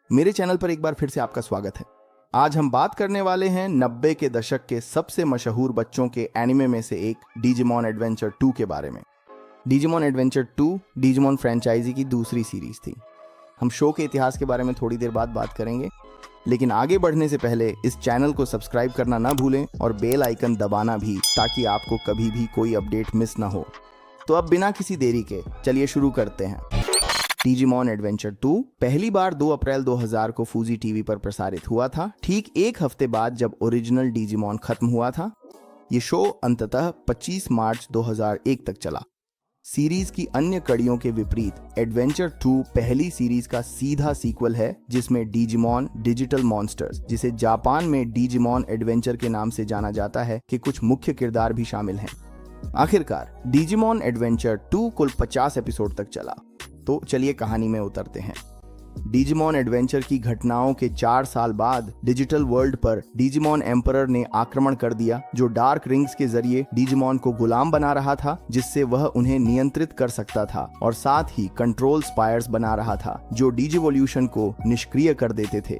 मेरे चैनल पर एक बार फिर से आपका स्वागत है। आज हम बात करने वाले हैं 90 के दशक के सबसे मशहूर बच्चों के एनिमे में से एक डिजिमॉन एडवेंचर 2 के बारे में। डिजिमॉन एडवेंचर 2 डिजिमॉन फ्रेंचाइजी की दूसरी सीरीज थी। हम शो के इतिहास के बारे में थोड़ी देर बाद बात करेंगे, लेकिन आगे बढ़ने से पहले इस चैनल को सब्सक्राइब करना ना भूलें और बेल आइकन दबाना भी, ताकि आपको कभी भी कोई अपडेट मिस ना हो। तो अब बिना किसी देरी के चलिए शुरू करते हैं। डिजिमॉन एडवेंचर 2 पहली बार 2 अप्रैल 2000 को फूजी टीवी पर प्रसारित हुआ था, ठीक एक हफ्ते बाद जब ओरिजिनल डिजिमॉन खत्म हुआ था। ये शो अंततः 25 मार्च 2001 तक चला। सीरीज की अन्य कड़ियों के विपरीत एडवेंचर 2 पहली सीरीज का सीधा सीक्वल है, जिसमें डिजिमॉन डिजिटल मॉन्स्टर्स, जिसे जापान में डिजिमॉन एडवेंचर के नाम से जाना जाता है, के कुछ मुख्य किरदार भी शामिल हैं। आखिरकार डिजिमॉन एडवेंचर 2 कुल 50 एपिसोड तक चला। तो चलिए कहानी में उतरते हैं। डिजिमॉन एडवेंचर की घटनाओं के 4 साल बाद डिजिटल वर्ल्ड पर डिजिमॉन एम्परर ने आक्रमण कर दिया, जो डार्क रिंग्स के जरिए डिजिमॉन को गुलाम बना रहा था, जिससे वह उन्हें नियंत्रित कर सकता था, और साथ ही कंट्रोल स्पायर्स बना रहा था जो डिजिवोल्यूशन को निष्क्रिय कर देते थे।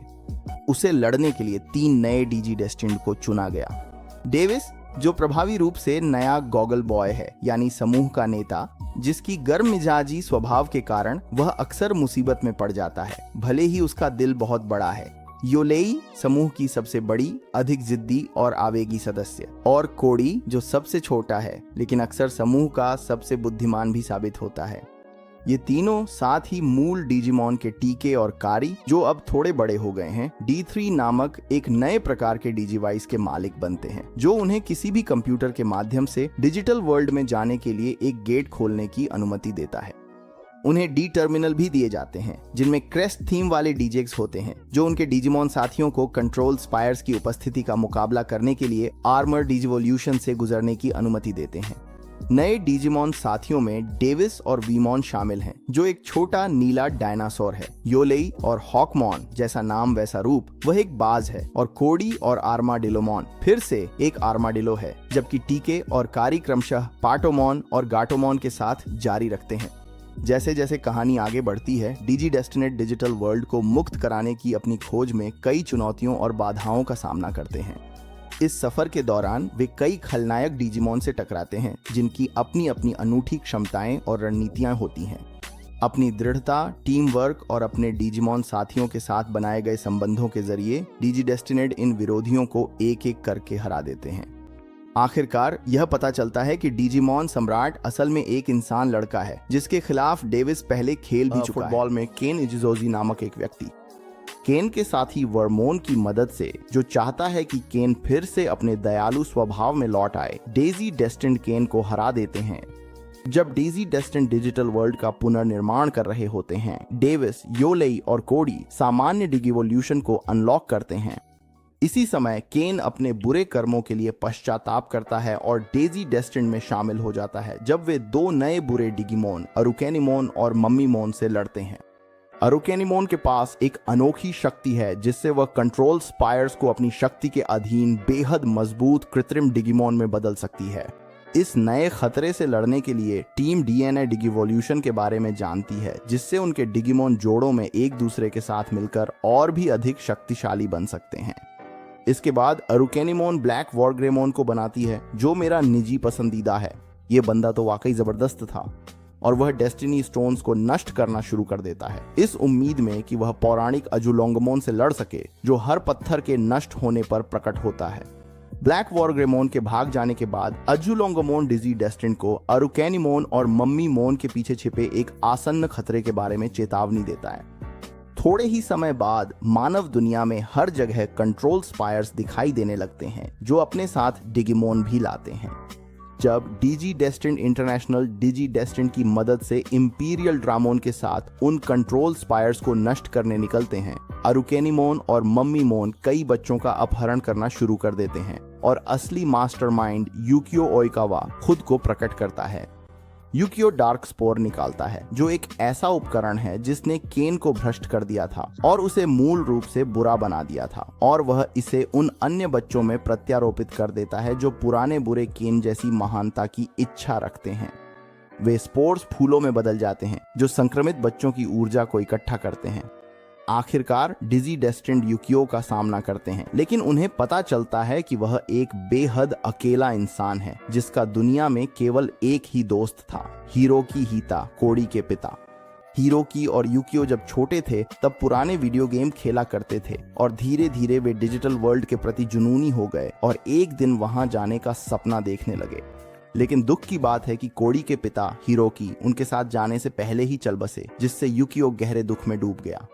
उसे लड़ने के लिए 3 नए डिजी डेस्टिन्ड को चुना गया। डेविस, जो प्रभावी रूप से नया गॉगल बॉय है, यानी समूह का नेता, जिसकी गर्म मिजाजी स्वभाव के कारण वह अक्सर मुसीबत में पड़ जाता है, भले ही उसका दिल बहुत बड़ा है। योलेई, समूह की सबसे बड़ी, अधिक जिद्दी और आवेगी सदस्य, और कोडी, जो सबसे छोटा है लेकिन अक्सर समूह का सबसे बुद्धिमान भी साबित होता है। ये तीनों साथ ही मूल डिजिमॉन के टीके और कारी, जो अब थोड़े बड़े हो गए हैं, D3 नामक एक नए प्रकार के डिजिवाइस के मालिक बनते हैं, जो उन्हें किसी भी कंप्यूटर के माध्यम से डिजिटल वर्ल्ड में जाने के लिए एक गेट खोलने की अनुमति देता है। उन्हें डी टर्मिनल भी दिए जाते हैं, जिनमें क्रेस्ट थीम वाले डीजेक्स होते हैं, जो उनके डिजिमॉन साथियों को कंट्रोल स्पायर्स की उपस्थिति का मुकाबला करने के लिए आर्मर डिजिवोल्यूशन से गुजरने की अनुमति देते हैं। नए डिजिमॉन साथियों में डेविस और वीमॉन शामिल हैं, जो एक छोटा नीला डायनासोर है। योलेई और हॉकमॉन, जैसा नाम वैसा रूप, वह एक बाज है, और कोडी और आर्माडिलोमॉन फिर से एक आर्माडिलो है, जबकि टीके और कारी क्रमशः पाटोमॉन और गाटोमॉन के साथ जारी रखते हैं। जैसे जैसे कहानी आगे बढ़ती है, डिजी डेस्टिनेट डिजिटल वर्ल्ड को मुक्त कराने की अपनी खोज में कई चुनौतियों और बाधाओं का सामना करते हैं। इस सफर के दौरान वे कई खलनायक डिजिमॉन से टकराते हैं, जिनकी अपनी अपनी अनूठी क्षमताएं और रणनीतियां होती हैं। अपनी दृढ़ता, टीम वर्क और अपने डिजिमॉन साथियों के साथ बनाए गए संबंधों के जरिए डिजी डेस्टिनेट इन विरोधियों को एक एक करके हरा देते हैं। आखिरकार यह पता चलता है कि डिजिमॉन सम्राट असल में एक इंसान लड़का है, जिसके खिलाफ डेविस पहले खेल भी चुका है। फुटबॉल में केन इजिजोजी नामक एक व्यक्ति। केन के साथी वर्मोन की मदद से, जो चाहता है कि केन फिर से अपने दयालु स्वभाव में लौट आए, डेजी डेस्टिन्ड केन को हरा देते हैं। जब डेजी डेस्टिन्ड डिजिटल वर्ल्ड का पुनर्निर्माण कर रहे होते हैं, डेविस, योलेई और कोडी सामान्य डिजिवोल्यूशन को अनलॉक करते हैं। इसी समय केन अपने बुरे कर्मों के लिए पश्चाताप करता है और डेजी डेस्टिन्ड में शामिल हो जाता है, जब वे 2 नए बुरे डिजिमॉन अरुकेनिमोन और मम्मीमोन से लड़ते हैं। अरुकेनिमोन के पास एक अनोखी शक्ति है, जिससे वह कंट्रोल स्पायर्स को अपनी शक्ति के अधीन बेहद मजबूत कृत्रिम डिजिमॉन में बदल सकती है। इस नए खतरे से लड़ने के लिए टीम DNA डिजिवोल्यूशन के बारे में जानती है, जिससे उनके डिजिमॉन जोड़ों में एक दूसरे के साथ मिलकर और भी अधिक शक्तिशाली बन सकते हैं। इसके बाद अरुकेनिमोन ब्लैक वॉरग्रेमोन को बनाती है, जो मेरा निजी पसंदीदा है। ये बंदा तो वाकई जबरदस्त था, और वह डेस्टिनी स्टोन्स को नष्ट करना शुरू कर देता है, इस उम्मीद में कि वह पौराणिक अजुलोंगमोन से लड़ सके, जो हर पत्थर के नष्ट होने पर प्रकट होता है। ब्लैक वॉरग्रेमोन के भाग जाने के बाद अजुलोंगमोन डिजी डेस्टिन्ड को अरुकेनिमोन और मम्मीमोन के पीछे छिपे एक आसन्न खतरे के बारे में चेतावनी देता है। थोड़े ही समय बाद मानव दुनिया में हर जगह कंट्रोल स्पायर्स दिखाई देने लगते हैं, जो अपने साथ डिजिमॉन भी लाते हैं। जब डिजी डेस्टिन्ड इंटरनेशनल डिजी डेस्टिन्ड की मदद से इंपीरियल ड्रामोन के साथ उन कंट्रोल स्पायर्स को नष्ट करने निकलते हैं, अरुकेनिमोन और मम्मीमोन कई बच्चों का अपहरण करना शुरू कर देते हैं, और असली मास्टरमाइंड यूकियो ओइकावा खुद को प्रकट करता है। यूकियो डार्क स्पोर निकालता है, जो एक ऐसा उपकरण है जिसने केन को भ्रष्ट कर दिया था और उसे मूल रूप से बुरा बना दिया था, और वह इसे उन अन्य बच्चों में प्रत्यारोपित कर देता है जो पुराने बुरे केन जैसी महानता की इच्छा रखते हैं। वे स्पोर्स फूलों में बदल जाते हैं, जो संक्रमित बच्चों की ऊर्जा को इकट्ठा करते हैं। आखिरकार डिजी डेस्टिन्ड यूकियो का सामना करते हैं, लेकिन उन्हें पता चलता है कि वह एक बेहद अकेला इंसान है जिसका दुनिया में केवल एक ही दोस्त था, हिरोकी हिता, कोडी के पिता। हिरोकी और यूकियो जब छोटे थे तब पुराने वीडियो गेम खेला करते थे और धीरे धीरे वे डिजिटल वर्ल्ड के प्रति जुनूनी हो गए और एक दिन वहां जाने का सपना देखने लगे। लेकिन दुख की बात है कि कोडी के पिता हिरोकी उनके साथ जाने से पहले ही चल बसे, जिससे यूकियो गहरे दुख में डूब गया।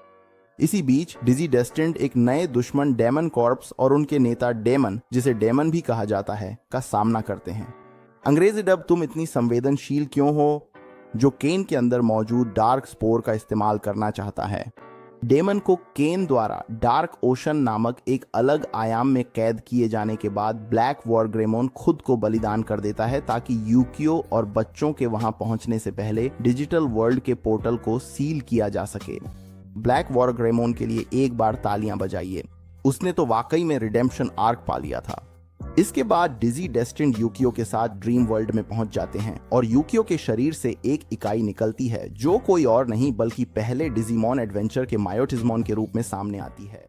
इसी बीच डिजी डेस्टिन्ड एक नए दुश्मन डेमन कॉर्प्स और उनके नेता डेमन, जिसे डेमन भी कहा जाता है, का सामना करते हैं। अंग्रेजी डब तुम इतनी संवेदनशील क्यों हो, जो केन के अंदर मौजूद डार्क स्पोर का इस्तेमाल करना चाहता है। डेमन को केन द्वारा डार्क ओशन नामक एक अलग आयाम में कैद किए जाने के बाद ब्लैक वॉरग्रेमोन खुद को बलिदान कर देता है ताकि यूकियो और बच्चों के वहां पहुंचने से पहले डिजिटल वर्ल्ड के पोर्टल को सील किया जा सके। ब्लैक वॉरग्रेमोन के लिए एक बार तालियां बजाइए, उसने तो वाकई में रिडेम्पशन आर्क पा लिया था। इसके बाद डिजी डेस्टिन्ड यूकियो के साथ ड्रीम वर्ल्ड में पहुंच जाते हैं और यूकियो के शरीर से एक इकाई निकलती है जो कोई और नहीं बल्कि पहले डिजीमॉन एडवेंचर के मायोटिज्मॉन के रूप में सामने आती है।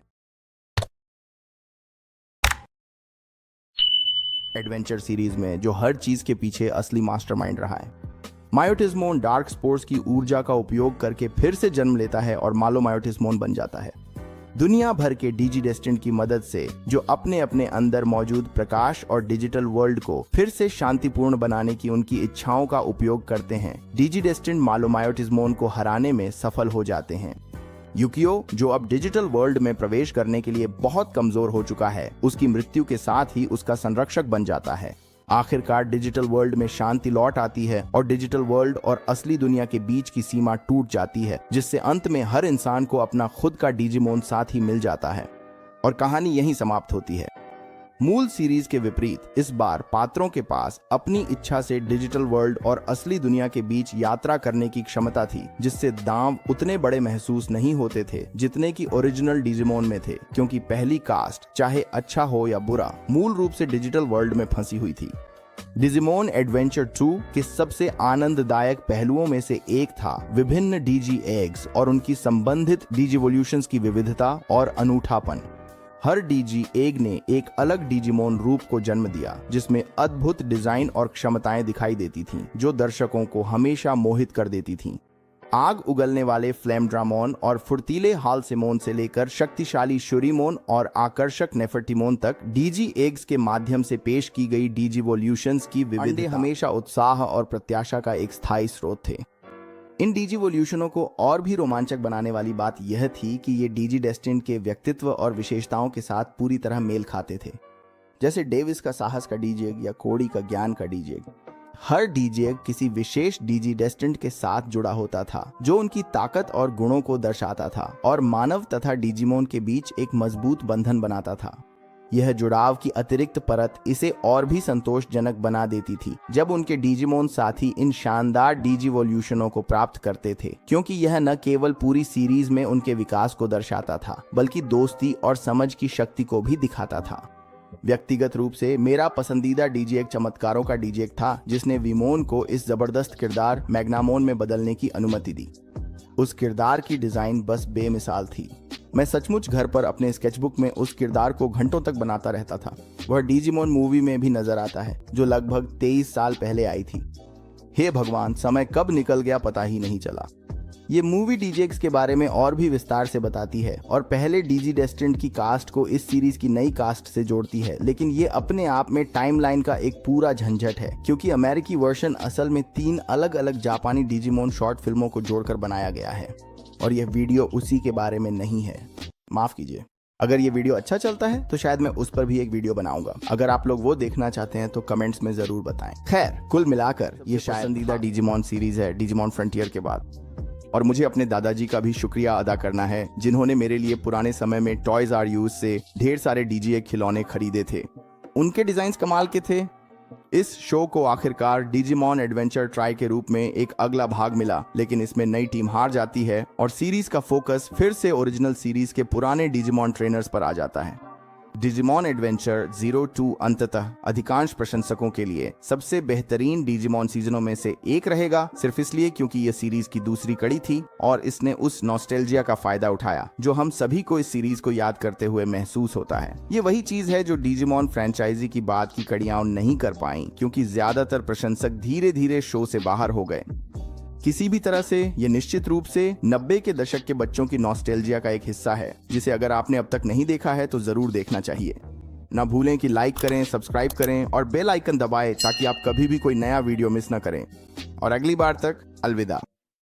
एडवेंचर सीरीज में जो हर चीज के पीछे असली मास्टरमाइंड रहा है। मायोटिज्मोन डार्क स्पोर्स की ऊर्जा का उपयोग करके फिर से जन्म लेता है और मायोटिज्मोन बन जाता है। दुनिया भर के डिजी डेस्टिन्ड की मदद से जो अपने अपने अंदर मौजूद प्रकाश और डिजिटल वर्ल्ड को फिर से शांतिपूर्ण बनाने की उनकी इच्छाओं का उपयोग करते हैं, डिजी डेस्टिन्ड मायोटिज्मोन को हराने में सफल हो जाते हैं। यूकियो, जो अब डिजिटल वर्ल्ड में प्रवेश करने के लिए बहुत कमजोर हो चुका है, उसकी मृत्यु के साथ ही उसका संरक्षक बन जाता है। आखिरकार डिजिटल वर्ल्ड में शांति लौट आती है और डिजिटल वर्ल्ड और असली दुनिया के बीच की सीमा टूट जाती है, जिससे अंत में हर इंसान को अपना खुद का डिजिमोन साथ ही मिल जाता है और कहानी यहीं समाप्त होती है। मूल सीरीज के विपरीत इस बार पात्रों के पास अपनी इच्छा से डिजिटल वर्ल्ड और असली दुनिया के बीच यात्रा करने की क्षमता थी, जिससे दांव उतने बड़े महसूस नहीं होते थे जितने कि ओरिजिनल डिजिमोन में थे, क्योंकि पहली कास्ट चाहे अच्छा हो या बुरा मूल रूप से डिजिटल वर्ल्ड में फंसी हुई थी। डिजिमोन एडवेंचर 2 के सबसे आनंददायक पहलुओं में से एक था विभिन्न डीजी एग्स और उनकी संबंधित डिजिवोल्यूशंस की विविधता और अनूठापन। हर डीजी एग ने एक अलग डिजिमोन रूप को जन्म दिया, जिसमें अद्भुत डिजाइन और क्षमताएं दिखाई देती थीं, जो दर्शकों को हमेशा मोहित कर देती थीं। आग उगलने वाले फ्लेमड्रामोन और फुर्तीले हालसेमोन से लेकर शक्तिशाली शुरीमोन और आकर्षक नेफर्टिमोन तक डीजी एग्स के माध्यम से पेश की गई डिजिवोल्यूशंस की विविधता हमेशा उत्साह और प्रत्याशा का एक स्थायी स्रोत थे। इन डिजिवोल्यूशनों को और भी रोमांचक बनाने वाली बात यह थी कि ये डिजी डेस्टिन्ड के व्यक्तित्व और विशेषताओं के साथ पूरी तरह मेल खाते थे, जैसे डेविस का साहस का डीजेग या कोडी का ज्ञान का डीजेग। हर डीजेग किसी विशेष डिजी डेस्टिन्ड के साथ जुड़ा होता था, जो उनकी ताकत और गुणों को दर्शाता था और मानव तथा डिजिमोन के बीच एक मजबूत बंधन बनाता था। यह जुड़ाव की अतिरिक्त परत इसे और भी संतोषजनक बना देती थी जब उनके डिजिमोन साथी इन शानदार डिजिवोल्यूशनों को प्राप्त करते थे, क्योंकि यह न केवल पूरी सीरीज में उनके विकास को दर्शाता था बल्कि दोस्ती और समझ की शक्ति को भी दिखाता था। व्यक्तिगत रूप से मेरा पसंदीदा डीजे चमत्कारों का डीजे था, जिसने विमोन को इस जबरदस्त किरदार मैग्नामोन में बदलने की अनुमति दी। उस किरदार की डिजाइन बस बेमिसाल थी। मैं सचमुच घर पर अपने स्केचबुक में उस किरदार को घंटों तक बनाता रहता था। वह डिजिमोन मूवी में भी नजर आता है, जो लगभग 23 साल पहले आई थी। हे भगवान, समय कब निकल गया पता ही नहीं चला। ये मूवी डीजेक्स के बारे में और भी विस्तार से बताती है और पहले डीजी डेस्टिन्ड की कास्ट को इस सीरीज की नई कास्ट से जोड़ती है, लेकिन ये अपने आप में टाइमलाइन का एक पूरा झंझट है, क्योंकि अमेरिकी वर्जन असल में 3 अलग अलग जापानी डिजिमोन शॉर्ट फिल्मों को जोड़कर बनाया गया है और यह वीडियो उसी के बारे में नहीं है। माफ कीजिए। अगर ये वीडियो अच्छा चलता है तो शायद मैं उस पर भी एक वीडियो बनाऊंगा। अगर आप लोग वो देखना चाहते हैं तो कमेंट्स में जरूर बताएं। खैर, कुल मिलाकर ये शायद पसंदीदा डिजिमोन सीरीज है डिजिमोन फ्रंटियर के बाद। और मुझे अपने दादाजी का भी शुक्रिया अदा करना है, जिन्होंने मेरे लिए पुराने समय में टॉयज आर यूज से ढेर सारे डीजीए खिलौने खरीदे थे। उनके डिजाइन कमाल के थे। इस शो को आखिरकार डिजिमॉन एडवेंचर ट्राई के रूप में एक अगला भाग मिला, लेकिन इसमें नई टीम हार जाती है और सीरीज का फोकस फिर से ओरिजिनल सीरीज के पुराने डिजिमॉन ट्रेनर्स पर आ जाता है। डिजिमॉन एडवेंचर 02 अंततः अधिकांश प्रशंसकों के लिए सबसे बेहतरीन डिजिमॉन सीजनों में से एक रहेगा, सिर्फ इसलिए क्योंकि यह सीरीज की दूसरी कड़ी थी और इसने उस नॉस्टैल्जिया का फायदा उठाया जो हम सभी को इस सीरीज को याद करते हुए महसूस होता है। ये वही चीज है जो डिजिमॉन फ्रेंचाइजी की बाद की कड़ियां नहीं कर पाई, क्योंकि ज्यादातर प्रशंसक धीरे धीरे शो से बाहर हो गए। किसी भी तरह से ये निश्चित रूप से 90 के दशक के बच्चों की नॉस्टैल्जिया का एक हिस्सा है, जिसे अगर आपने अब तक नहीं देखा है तो जरूर देखना चाहिए। ना भूलें कि लाइक करें, सब्सक्राइब करें और बेल आइकन दबाएं ताकि आप कभी भी कोई नया वीडियो मिस ना करें। और अगली बार तक अलविदा।